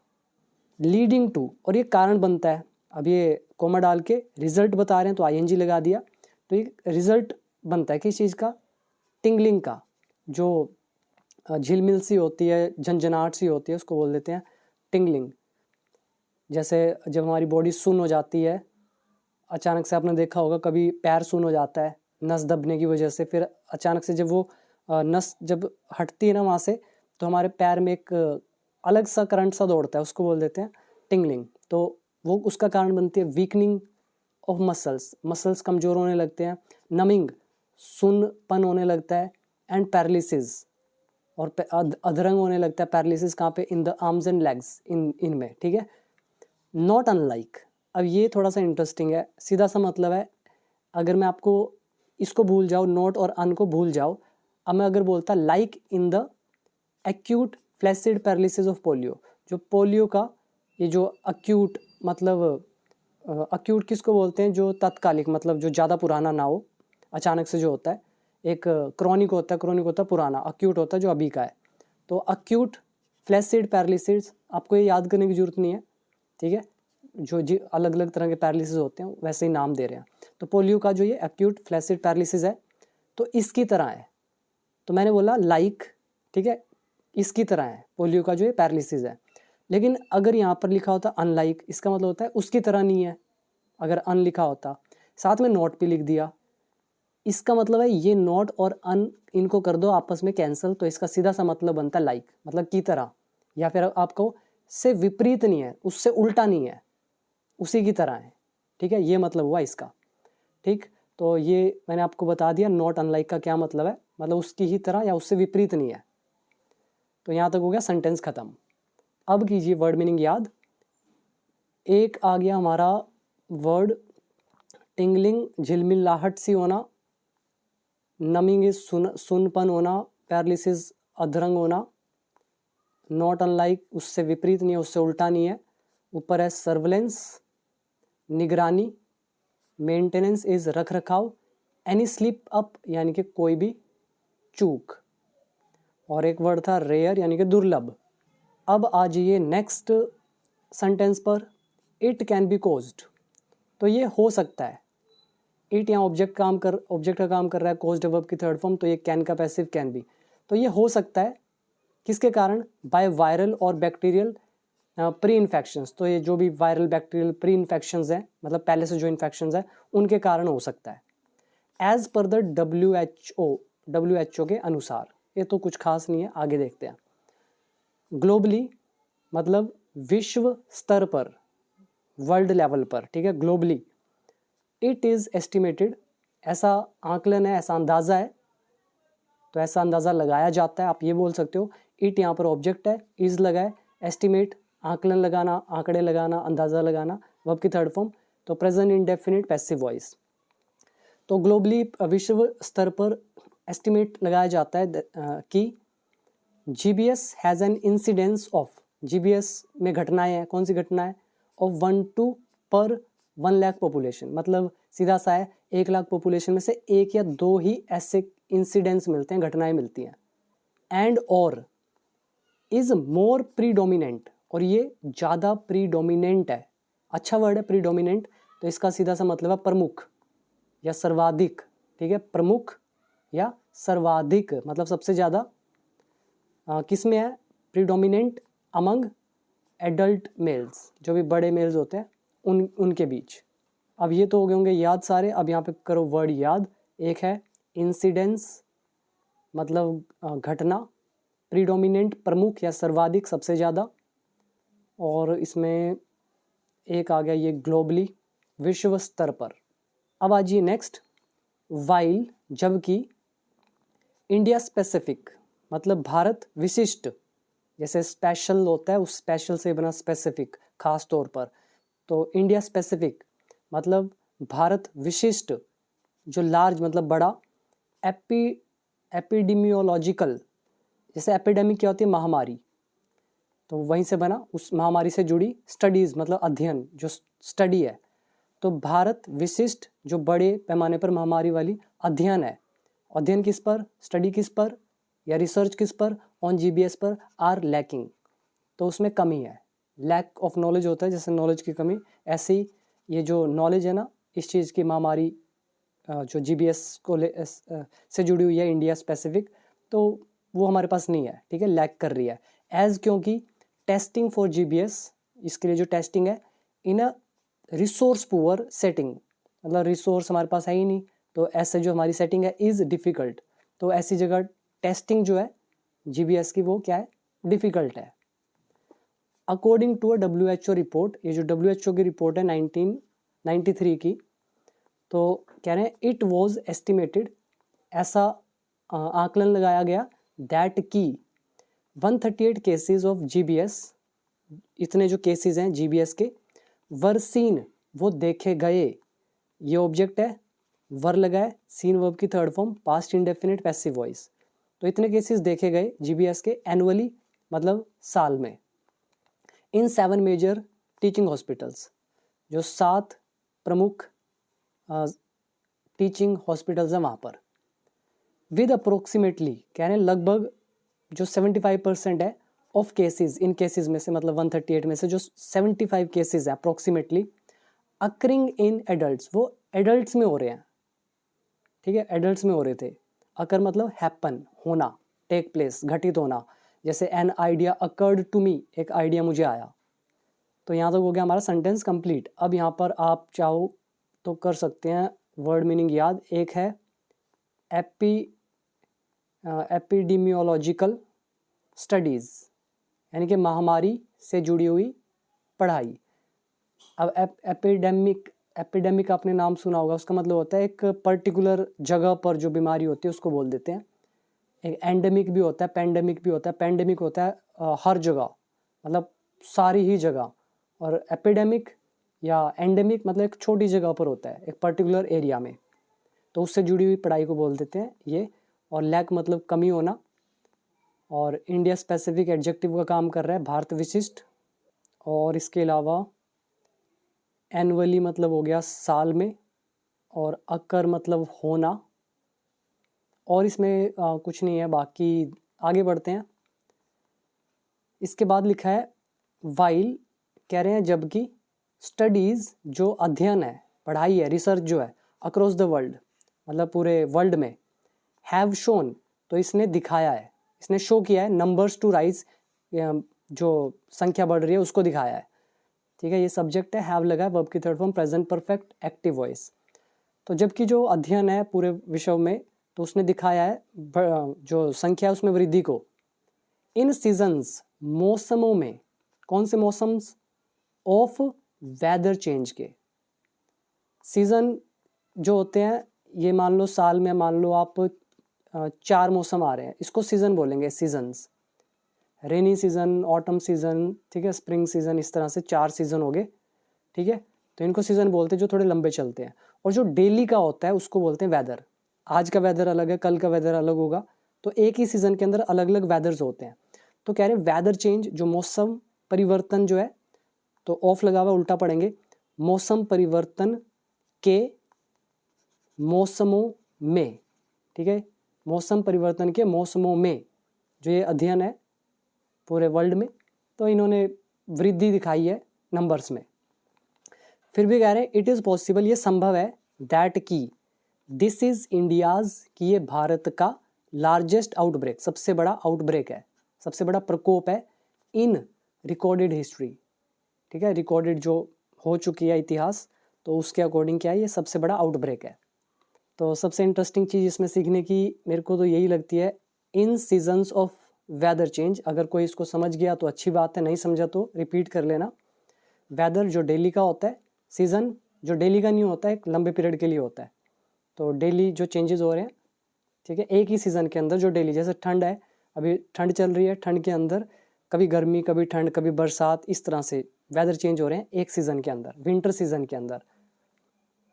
लीडिंग टू, और ये कारण बनता है। अब ये कोमा डाल के रिजल्ट बता रहे हैं तो ING लगा दिया, तो ये रिजल्ट बनता है किस चीज़ का, टिंगलिंग का, जो झिलमिल सी होती है, झंझनाहट सी होती है, उसको बोल देते हैं टिंगलिंग। जैसे जब हमारी बॉडी सुन्न हो जाती है, अचानक से आपने देखा होगा कभी पैर सुन्न हो जाता है नस दबने की वजह से, फिर अचानक से जब वो नस जब हटती है ना वहाँ से, तो हमारे पैर में एक अलग सा करंट सा दौड़ता है, उसको बोल देते हैं टिंगलिंग। तो वो उसका कारण बनती है वीकनिंग ऑफ मसल्स कमज़ोर होने लगते हैं, नमिंग सुन्नपन होने लगता है, एंड पैरालिसिस, और अधरंग होने लगता है। पैरालिसिस कहाँ पे, in the arms and legs, इनमें, ठीक है। नॉट अनलाइक, अब ये थोड़ा सा इंटरेस्टिंग है, सीधा सा मतलब है, अगर मैं आपको इसको भूल जाओ, नॉट और अन को भूल जाओ, अब मैं अगर बोलता like in the acute flaccid paralysis of polio, जो पोलियो का ये जो अक्यूट, मतलब अक्यूट किसको बोलते हैं, जो तत्कालिक, मतलब जो ज़्यादा पुराना ना हो, अचानक से जो होता है। एक क्रॉनिक होता है पुराना, अक्यूट होता है जो अभी का है। तो अक्यूट फ्लैसिड पैरालिसिस, आपको ये याद करने की जरूरत नहीं है, ठीक है, जो जी अलग अलग तरह के पैरालिसिस होते हैं वैसे ही नाम दे रहे हैं। तो पोलियो का जो ये एक्यूट फ्लैसिड पैरालिसिस है, तो इसकी तरह है, तो मैंने बोला लाइक, ठीक है, इसकी तरह है पोलियो का जो ये पैरालिसिस है। लेकिन अगर यहाँ पर लिखा होता अनलाइक, इसका मतलब होता है उसकी तरह नहीं है। अगर अन लिखा होता, साथ में नॉट भी लिख दिया, इसका मतलब है ये नॉट और अन इनको कर दो आपस में कैंसिल, तो इसका सीधा सा मतलब बनता है लाइक, मतलब की तरह, या फिर आपको से विपरीत नहीं है, उससे उल्टा नहीं है, उसी की तरह है, ठीक है, ये मतलब हुआ इसका, ठीक। तो ये मैंने आपको बता दिया नॉट अनलाइक का क्या मतलब है, मतलब उसकी ही तरह या उससे विपरीत नहीं है। तो यहाँ तक हो गया सेंटेंस खत्म। अब कीजिए वर्ड मीनिंग याद। एक आ गया हमारा वर्ड टिंगलिंग, झिलमिलाहट सी होना, नमिंग इज सुनपन होना, पैरालिसिस अधरंग होना, नॉट अनलाइक उससे विपरीत नहीं है, उससे उल्टा नहीं है। ऊपर है सर्वेलेंस निगरानी, मेंटेनेंस इज रख रखाव, एनी स्लिप अप यानी कि कोई भी चूक, और एक वर्ड था रेयर यानी कि दुर्लभ। अब आ जाइए नेक्स्ट सेंटेंस पर, इट कैन बी कोज्ड, तो ये हो सकता है। इट यहाँ ऑब्जेक्ट का काम कर रहा है, कोज्ड वर्ब की थर्ड फॉर्म, तो ये कैन का पैसिव कैन बी, तो ये हो सकता है किसके कारण, बाय वायरल और बैक्टीरियल प्री इन्फेक्शंस, तो ये जो भी वायरल बैक्टीरियल प्री इन्फेक्शंस हैं, मतलब पहले से जो इन्फेक्शंस हैं उनके कारण हो सकता है, एज पर द WHO के अनुसार। ये तो कुछ खास नहीं है, आगे देखते हैं। ग्लोबली मतलब विश्व स्तर पर, वर्ल्ड लेवल पर, ठीक है, ग्लोबली। इट इज़ एस्टिमेटेड, ऐसा आकलन है, ऐसा अंदाज़ा है, तो ऐसा अंदाज़ा लगाया जाता है, आप ये बोल सकते हो। इट यहाँ पर ऑब्जेक्ट है, इज़ लगा है, एस्टिमेट आकलन लगाना, आंकड़े लगाना, अंदाज़ा लगाना, वर्ब की थर्ड फॉर्म। तो प्रेजेंट इंडेफिनिट पैसिव वॉइस। तो ग्लोबली विश्व स्तर पर एस्टिमेट लगाया जाता है कि GBS has an incidence of, GBS में घटनाएं हैं, कौन सी घटनाएं, ऑफ 1-2 पर 1 लाख पॉपुलेशन, मतलब सीधा सा है 1 लाख पॉपुलेशन में से 1 या 2 ही ऐसे इंसिडेंट्स मिलते हैं, घटनाएं मिलती हैं। एंड और इज मोर प्रीडोमिनेंट, और ये ज़्यादा प्रीडोमिनेंट है, अच्छा वर्ड है प्रीडोमिनेंट, तो इसका सीधा सा मतलब है प्रमुख या सर्वाधिक, ठीक है, प्रमुख या सर्वाधिक मतलब सबसे ज़्यादा किस में है, प्रीडोमिनेंट अमंग एडल्ट मेल्स, जो भी बड़े मेल्स होते हैं उनके बीच। अब ये तो हो गए होंगे याद सारे। अब यहाँ पे करो वर्ड याद। एक है इंसिडेंस मतलब घटना, प्रीडोमिनेंट प्रमुख या सर्वाधिक सबसे ज़्यादा, और इसमें एक आ गया ये ग्लोबली विश्व स्तर पर। अब आ जाइए नेक्स्ट, वाइल जबकि, इंडिया स्पेसिफिक मतलब भारत विशिष्ट, जैसे स्पेशल होता है उस स्पेशल से बना स्पेसिफिक खास तौर पर, तो इंडिया स्पेसिफिक मतलब भारत विशिष्ट, जो लार्ज मतलब बड़ा, एपिडेमियोलॉजिकल, जैसे एपिडेमिक क्या होती है, महामारी, तो वहीं से बना उस महामारी से जुड़ी, स्टडीज़ मतलब अध्ययन, जो स्टडी है, तो भारत विशिष्ट जो बड़े पैमाने पर महामारी वाली अध्ययन है, अध्ययन किस पर, स्टडी किस पर या रिसर्च किस पर, ऑन जीबीएस पर, आर लैकिंग, तो उसमें कमी है, लैक ऑफ नॉलेज होता है, जैसे नॉलेज की कमी, ऐसे ही ये जो नॉलेज है ना इस चीज़ की, महामारी जो जीबीएस को से जुड़ी हुई है इंडिया स्पेसिफिक, तो वो हमारे पास नहीं है, ठीक है, लैक कर रही है। एज क्योंकि टेस्टिंग फॉर जीबीएस, इसके लिए जो टेस्टिंग है इन अ रिसोर्स पुअर सेटिंग, मतलब रिसोर्स हमारे पास है ही नहीं, तो ऐसे जो हमारी सेटिंग है इज़ डिफ़िकल्ट, तो ऐसी जगह टेस्टिंग जो है जीबीएस की वो क्या है, डिफ़िकल्ट है। According to a WHO report, ये जो WHO की रिपोर्ट है 1993 की, तो कह रहे हैं इट वॉज एस्टिमेटेड, ऐसा आकलन लगाया गया, दैट की 138 केसेस ऑफ जीबीएस, इतने जो केसेस हैं जीबीएस के, वर सीन वो देखे गए, ये ऑब्जेक्ट है, वर लगा है, सीन वर्ब की third form, past indefinite passive voice, तो इतने केसेस देखे गए जीबीएस के एनुअली मतलब साल में, इन 7 मेजर टीचिंग हॉस्पिटल्स, जो 7 प्रमुख टीचिंग हॉस्पिटल्स हैं वहाँ पर, विद अप्रोक्सीमेटली कह रहे हैं लगभग जो 75% है ऑफ केसेस, इन केसेस में से मतलब 138 में से जो 75 केसेस हैं अप्रोक्सीमेटली अकरिंग इन एडल्ट्स, वो एडल्ट्स में हो रहे हैं, ठीक है, एडल्ट्स में हो रहे थे। अकर मतलब हैपन होना, टेक प्लेस घटित होना, जैसे an idea occurred to me, एक आइडिया मुझे आया, तो यहाँ तक हो गया हमारा सेंटेंस कंप्लीट। अब यहाँ पर आप चाहो तो कर सकते हैं वर्ड मीनिंग याद। एक है एपिडेमियोलॉजिकल स्टडीज़, यानी कि महामारी से जुड़ी हुई पढ़ाई। अब एपिडेमिक आपने नाम सुना होगा, उसका मतलब होता है एक पर्टिकुलर जगह पर जो बीमारी होती है उसको बोल देते हैं। एक एंडेमिक भी होता है, पेंडेमिक भी होता है। पेंडेमिक होता है हर जगह, मतलब सारी ही जगह, और एपिडेमिक या एंडेमिक मतलब एक छोटी जगह पर होता है, एक पर्टिकुलर एरिया में, तो उससे जुड़ी हुई पढ़ाई को बोल देते हैं ये। और लैक मतलब कमी होना, और इंडिया स्पेसिफिक एडजेक्टिव का काम कर रहा है, भारत विशिष्ट। और इसके अलावा एनुअली मतलब हो गया साल में, और अकर मतलब होना, और इसमें कुछ नहीं है, बाकी आगे बढ़ते हैं। इसके बाद लिखा है वाइल, कह रहे हैं जबकि, स्टडीज़ जो अध्ययन है, पढ़ाई है, रिसर्च जो है, अक्रॉस द वर्ल्ड मतलब पूरे वर्ल्ड में, हैव शोन तो इसने दिखाया है, इसने शो किया है, नंबर्स टू राइज जो संख्या बढ़ रही है उसको दिखाया है, ठीक है, ये सब्जेक्ट है, हैव लगा है, वर्ब की third form present perfect active voice. तो जबकि जो अध्ययन है पूरे विश्व में, तो उसने दिखाया है जो संख्या है उसमें वृद्धि को। इन सीजन्स मौसमों में, कौन से मौसम्स, ऑफ वेदर चेंज के। सीज़न जो होते हैं ये मान लो साल में, मान लो आप 4 मौसम आ रहे हैं, इसको सीज़न बोलेंगे, seasons. Rainy season, autumn season, ठीक है, स्प्रिंग सीज़न, इस तरह से 4 सीज़न हो गए, ठीक है। तो इनको सीज़न बोलते हैं जो थोड़े लंबे चलते हैं। और जो डेली का होता है उसको बोलते हैं वेदर। आज का वेदर अलग है, कल का वेदर अलग होगा, तो एक ही सीज़न के अंदर अलग अलग वेदर्स होते हैं। तो कह रहे हैं वेदर चेंज, जो मौसम परिवर्तन जो है, तो ऑफ लगा हुआ उल्टा पढ़ेंगे, मौसम परिवर्तन के मौसमों में, ठीक है, मौसम परिवर्तन के मौसमों में, जो ये अध्ययन है पूरे वर्ल्ड में, तो इन्होंने वृद्धि दिखाई है नंबर्स में। फिर भी कह रहे हैं इट इज़ पॉसिबल, ये संभव है, दैट की दिस इज़ इंडियाज़, कि ये भारत का लार्जेस्ट आउटब्रेक, सबसे बड़ा आउटब्रेक है, सबसे बड़ा प्रकोप है, इन रिकॉर्डेड हिस्ट्री, ठीक है, रिकॉर्डेड जो हो चुकी है इतिहास, तो उसके अकॉर्डिंग क्या है, ये सबसे बड़ा आउटब्रेक है। तो सबसे इंटरेस्टिंग चीज़ इसमें सीखने की मेरे को तो यही लगती है, इन सीजन्स ऑफ वेदर चेंज। अगर कोई इसको समझ गया तो अच्छी बात है, नहीं समझा तो रिपीट कर लेना। वेदर जो डेली का होता है, सीज़न जो डेली का नहीं होता है, एक लंबे पीरियड के लिए होता है। तो डेली जो चेंजेस हो रहे हैं, ठीक है, एक ही सीज़न के अंदर जो डेली, जैसे ठंड है, अभी ठंड चल रही है, ठंड के अंदर कभी गर्मी, कभी ठंड, कभी बरसात, इस तरह से वेदर चेंज हो रहे हैं एक सीज़न के अंदर, विंटर सीज़न के अंदर।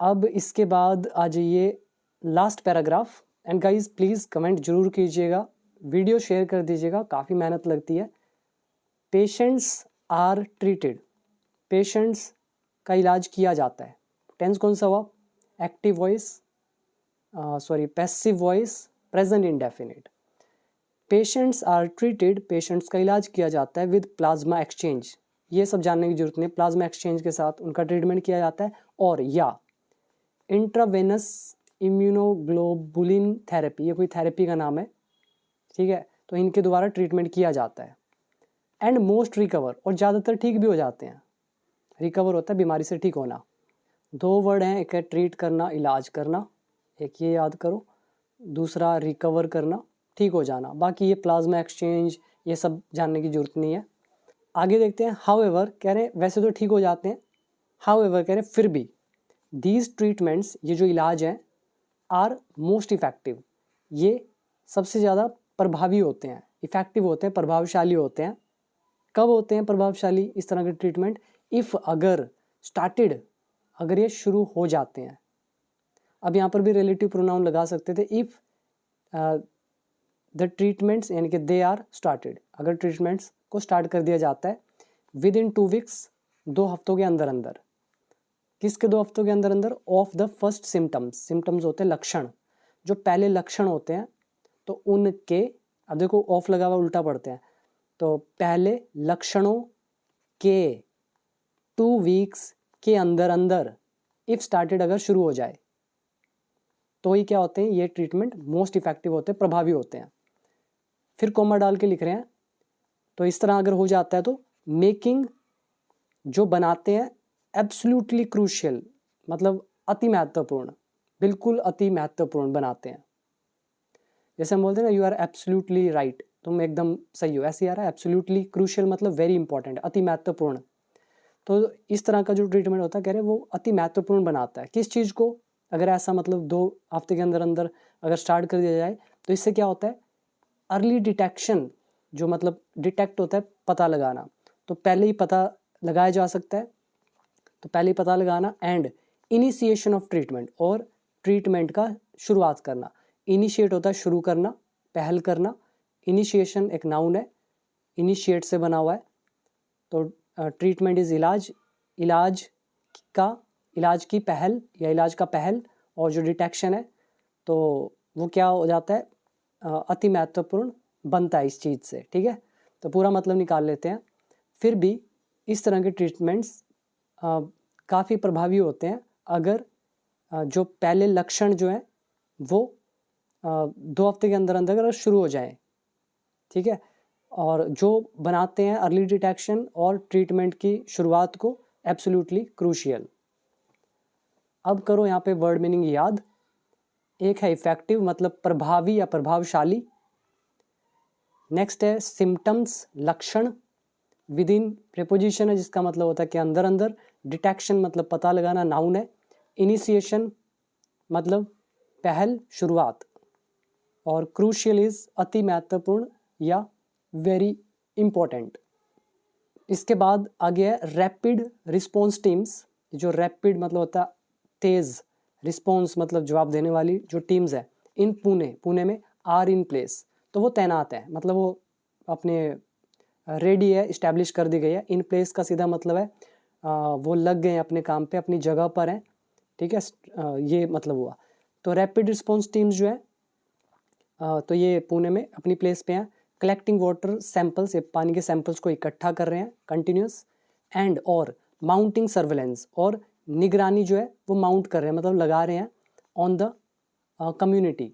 अब इसके बाद आ जाइए last paragraph. And guys please comment जरूर कीजिएगा, वीडियो शेयर कर दीजिएगा, काफ़ी मेहनत लगती है। पेशेंट्स आर ट्रीटेड, पेशेंट्स का इलाज किया जाता है। टेंस कौन सा हुआ, active voice, sorry passive voice, present indefinite. Patients are treated, patients का इलाज किया जाता है विद प्लाज्मा एक्सचेंज, ये सब जानने की जरूरत नहीं, प्लाज्मा एक्सचेंज के साथ उनका ट्रीटमेंट किया जाता है। और या इंट्रावेनस इम्यूनोग्लोबुलिन थेरेपी, ये कोई थेरेपी का नाम है, ठीक है, तो इनके द्वारा ट्रीटमेंट किया जाता है। एंड मोस्ट रिकवर, और ज़्यादातर ठीक भी हो जाते हैं। रिकवर होता है बीमारी से ठीक होना। 2 वर्ड हैं, एक है ट्रीट करना, इलाज करना, एक ये याद करो, दूसरा रिकवर करना, ठीक हो जाना। बाकी ये प्लाज्मा एक्सचेंज ये सब जानने की जरूरत नहीं है। आगे देखते हैं। हाउएवर कह रहे हैं वैसे तो ठीक हो जाते हैं, हाउएवर कह रहे हैं फिर भी, दीज ट्रीटमेंट्स, ये जो इलाज हैं, आर मोस्ट इफेक्टिव, ये सबसे ज़्यादा प्रभावी होते हैं, इफेक्टिव होते हैं, प्रभावशाली होते हैं। कब होते हैं प्रभावशाली इस तरह के ट्रीटमेंट, इफ़, अगर, स्टार्टेड, अगर ये शुरू हो जाते हैं। अब यहाँ पर भी रिलेटिव प्रोनाउन लगा सकते थे, इफ़ द ट्रीटमेंट्स, यानी कि दे आर स्टार्टेड, अगर ट्रीटमेंट्स को स्टार्ट कर दिया जाता है विद इन 2 वीक्स, 2 हफ्तों के अंदर अंदर। किसके 2 हफ्तों के अंदर अंदर, of the first symptoms, symptoms होते हैं लक्षण, जो पहले लक्षण होते हैं, तो उनके, अब देखो ऑफ लगा हुआ उल्टा पढ़ते हैं, तो पहले लक्षणों के 2 वीक्स के अंदर अंदर, इफ स्टार्टेड, अगर शुरू हो जाए, तो ये क्या होते हैं, ये ट्रीटमेंट मोस्ट इफेक्टिव होते हैं, प्रभावी होते हैं। फिर कॉमा डाल के लिख रहे हैं, तो इस तरह अगर हो जाता है तो मेकिंग, जो बनाते हैं, एब्सोल्युटली क्रूशियल, मतलब अति महत्वपूर्ण, बिल्कुल अति महत्वपूर्ण बनाते हैं। जैसे हम बोलते हैं ना, यू आर एब्सोल्युटली राइट, तुम एकदम सही हो, ऐसे आ रहा है। एब्सोल्युटली क्रूशियल मतलब वेरी इंपॉर्टेंट, अति महत्वपूर्ण। तो इस तरह का जो ट्रीटमेंट होता है, कह रहे हैं वो अति महत्वपूर्ण बनाता है। किस चीज़ को, अगर ऐसा मतलब 2 हफ्ते के अंदर अंदर अगर स्टार्ट कर दिया जाए, तो इससे क्या होता है, अर्ली डिटेक्शन, जो मतलब डिटेक्ट होता है, पता लगाना, तो पहले ही पता लगाया जा सकता है, तो पहले ही पता लगाना। एंड इनिशिएशन ऑफ ट्रीटमेंट, और ट्रीटमेंट का शुरुआत करना। इनिशिएट होता है शुरू करना, पहल करना। इनिशिएशन एक नाउन है, इनिशिएट से बना हुआ है। तो ट्रीटमेंट इज इलाज, इलाज की पहल या इलाज का पहल, और जो डिटेक्शन है तो वो क्या हो जाता है, अति महत्वपूर्ण बनता है इस चीज़ से, ठीक है। तो पूरा मतलब निकाल लेते हैं। फिर भी इस तरह के ट्रीटमेंट्स काफ़ी प्रभावी होते हैं, अगर जो पहले लक्षण जो हैं वो 2 हफ्ते के अंदर अंदर अगर शुरू हो जाए, ठीक है, और जो बनाते हैं अर्ली डिटेक्शन और ट्रीटमेंट की शुरुआत को एब्सोल्युटली क्रूशियल। अब करो यहाँ पे वर्ड मीनिंग याद। एक है इफेक्टिव, मतलब प्रभावी या प्रभावशाली। नेक्स्ट है सिम्टम्स, लक्षण। विद इन प्रेपोजिशन है, जिसका मतलब होता है कि अंदर अंदर। डिटेक्शन मतलब पता लगाना, नाउन है। इनिशिएशन मतलब पहल, शुरुआत। और क्रूशियल इज अति महत्वपूर्ण या वेरी इंपॉर्टेंट। इसके बाद आगे है रैपिड रिस्पॉन्स टीम्स। जो रैपिड मतलब होता है तेज, रिस्पॉन्स मतलब जवाब देने वाली जो टीम्स है, इन पुणे में आर इन प्लेस, तो वो तैनात है, मतलब वो अपने रेडी है, इस्टेब्लिश कर दी गई है। इन प्लेस का सीधा मतलब है वो लग गए हैं अपने काम पे, अपनी जगह पर हैं, ठीक है, ये मतलब हुआ। तो रैपिड रिस्पॉन्स टीम्स जो है तो ये पुणे में अपनी प्लेस पे हैं। कलेक्टिंग वाटर सैंपल्स, ये पानी के सैंपल्स को इकट्ठा कर रहे हैं कंटिन्यूस, एंड और माउंटिंग सर्वेलेंस, और निगरानी जो है वो माउंट कर रहे हैं, मतलब लगा रहे हैं ऑन द कम्युनिटी,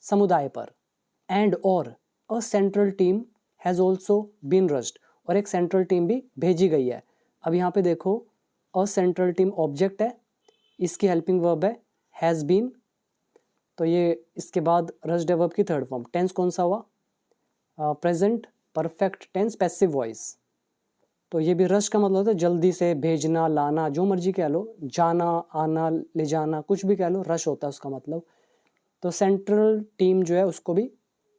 समुदाय पर। एंड और a central team has also been rushed, और एक सेंट्रल टीम भी भेजी गई है। अब यहाँ पे देखो अ सेंट्रल टीम ऑब्जेक्ट है, इसकी हेल्पिंग वर्ब है हैज़ बीन, तो ये इसके बाद रश्ड वर्ब की थर्ड फॉर्म। टेंस कौन सा हुआ? Present perfect tense passive voice. तो ये भी रश का मतलब होता है जल्दी से, भेजना, लाना, जो मर्जी कह लो, जाना, आना, ले जाना, कुछ भी कह लो, रश होता है उसका मतलब। तो सेंट्रल टीम जो है उसको भी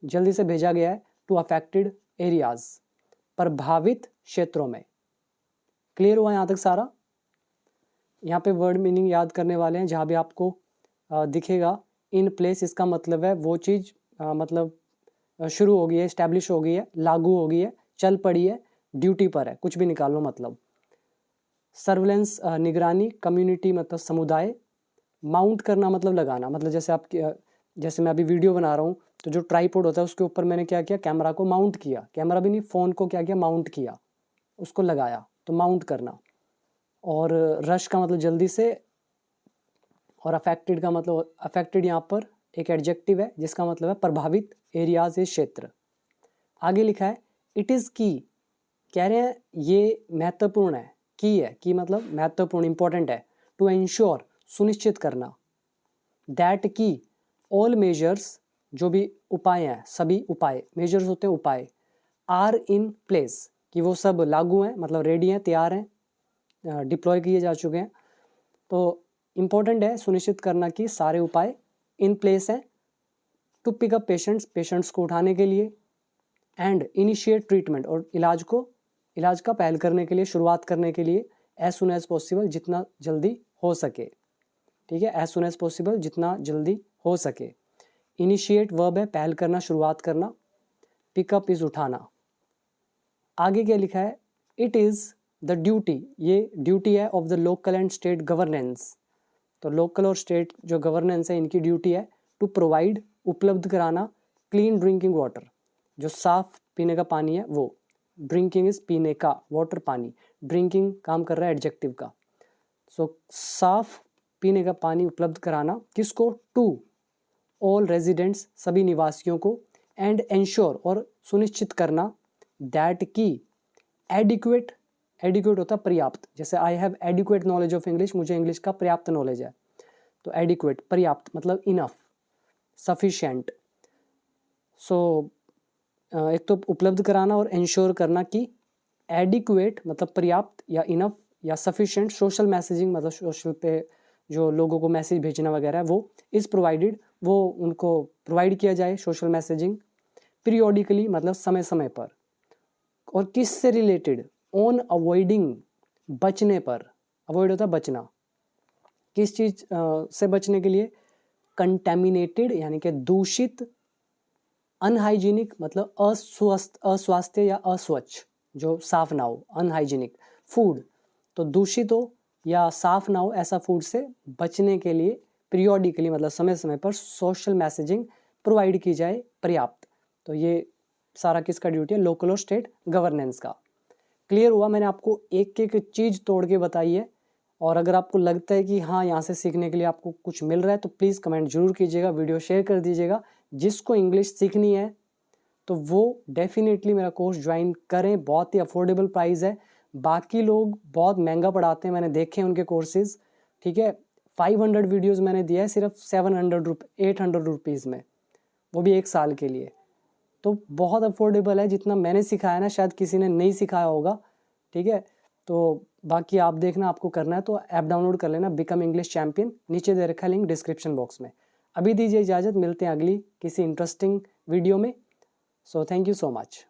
जल्दी से भेजा गया है टू अफेक्टेड एरियाज, प्रभावित क्षेत्रों में। क्लियर हुआ यहाँ तक सारा? यहाँ पे वर्ड मीनिंग याद करने वाले हैं, जहाँ भी आपको दिखेगा इन प्लेस, इसका मतलब है वो चीज़ मतलब शुरू हो गई है, इस्टेब्लिश हो गई है, लागू हो गई है, चल पड़ी है, ड्यूटी पर है, कुछ भी निकाल लो मतलब। सर्वेलेंस निगरानी, कम्युनिटी मतलब समुदाय, माउंट करना मतलब लगाना, मतलब जैसे मैं अभी वीडियो बना रहा हूँ तो जो ट्राइपॉड होता है उसके ऊपर मैंने क्या किया, कैमरा को माउंट किया, कैमरा भी नहीं, फ़ोन को क्या किया, माउंट किया, उसको लगाया, तो माउंट करना। और रश का मतलब जल्दी से, और अफेक्टेड का मतलब, अफेक्टेड यहाँ पर एक एडजेक्टिव है जिसका मतलब है प्रभावित एरियाज, इस क्षेत्र। आगे लिखा है इट इज़ की, कह रहे हैं ये महत्वपूर्ण है, की मतलब महत्वपूर्ण, इंपॉर्टेंट है, टू एंश्योर सुनिश्चित करना, दैट की ऑल मेजर्स, जो भी उपाय हैं, सभी उपाय, मेजर्स होते हैं उपाय, आर इन प्लेस, कि वो सब लागू हैं, मतलब रेडी हैं, तैयार हैं, डिप्लॉय किए जा चुके हैं। तो इम्पोर्टेंट है सुनिश्चित करना कि सारे उपाय इन प्लेस हैं टू पिकअप पेशेंट्स को उठाने के लिए, एंड इनिशिएट ट्रीटमेंट, और इलाज का पहल करने के लिए, शुरुआत करने के लिए, एज सुन एज पॉसिबल, जितना जल्दी हो सके, ठीक है, एज सुन एज पॉसिबल, जितना जल्दी हो सके। इनिशिएट वर्ब है, पहल करना, शुरुआत करना, पिकअप इज उठाना। आगे क्या लिखा है, इट इज़ द ड्यूटी, ये ड्यूटी है of the local and state governance, तो लोकल और स्टेट जो गवर्नेंस है इनकी ड्यूटी है टू प्रोवाइड, उपलब्ध कराना, क्लीन ड्रिंकिंग वाटर, जो साफ पीने का पानी है वो, ड्रिंकिंग इज पीने का, वाटर पानी, ड्रिंकिंग काम कर रहा है एडजेक्टिव का। सो साफ पीने का पानी उपलब्ध कराना, किसको? टू ऑल रेजिडेंट्स, सभी निवासियों को, एंड एंश्योर, और सुनिश्चित करना, दैट की एडिक्वेट, एडिक्वेट होता है पर्याप्त, जैसे I have adequate knowledge of English, मुझे इंग्लिश का पर्याप्त नॉलेज है, तो एडिक्वेट पर्याप्त मतलब इनफ, सफिशिएंट। सो एक तो उपलब्ध कराना और इंश्योर करना कि एडिक्वेट मतलब पर्याप्त या इनफ या सफिशिएंट सोशल मैसेजिंग, मतलब सोशल पे जो लोगों को मैसेज भेजना वगैरह है वो इज़ प्रोवाइडेड, वो उनको प्रोवाइड किया जाए सोशल मैसेजिंग, पीरियोडिकली मतलब समय समय पर, और किससे रिलेटेड, ऑन अवॉइडिंग बचने पर, अवॉइड होता है बचना, किस चीज़ से बचने के लिए, कंटेमिनेटेड यानी कि दूषित, अनहाइजीनिक मतलब अस्वास्थ्य या अस्वच्छ, जो साफ ना हो, अनहाइजीनिक फूड, तो दूषित हो या साफ ना हो ऐसा फूड से बचने के लिए पीरियोडिकली मतलब समय समय पर सोशल मैसेजिंग प्रोवाइड की जाए पर्याप्त। तो ये सारा किसका ड्यूटी है? लोकल और स्टेट गवर्नेंस का। क्लियर हुआ? मैंने आपको एक एक चीज़ तोड़ के बताई है, और अगर आपको लगता है कि हाँ यहाँ से सीखने के लिए आपको कुछ मिल रहा है तो प्लीज़ कमेंट जरूर कीजिएगा, वीडियो शेयर कर दीजिएगा। जिसको इंग्लिश सीखनी है तो वो डेफिनेटली मेरा कोर्स ज्वाइन करें, बहुत ही अफोर्डेबल प्राइस है। बाकी लोग बहुत महंगा पढ़ाते हैं, मैंने देखे हैं उनके कोर्सेज, ठीक है। 500 वीडियोज़ मैंने दिया है सिर्फ 800 रुपीज़ में, वो भी 1 साल के लिए, तो बहुत अफोर्डेबल है। जितना मैंने सिखाया ना शायद किसी ने नहीं सिखाया होगा, ठीक है। तो बाकी आप देखना, आपको करना है तो ऐप डाउनलोड कर लेना, बिकम इंग्लिश चैम्पियन, नीचे दे रखा है लिंक डिस्क्रिप्शन बॉक्स में। अभी दीजिए इजाज़त, मिलते हैं अगली किसी इंटरेस्टिंग वीडियो में। So thank you so much.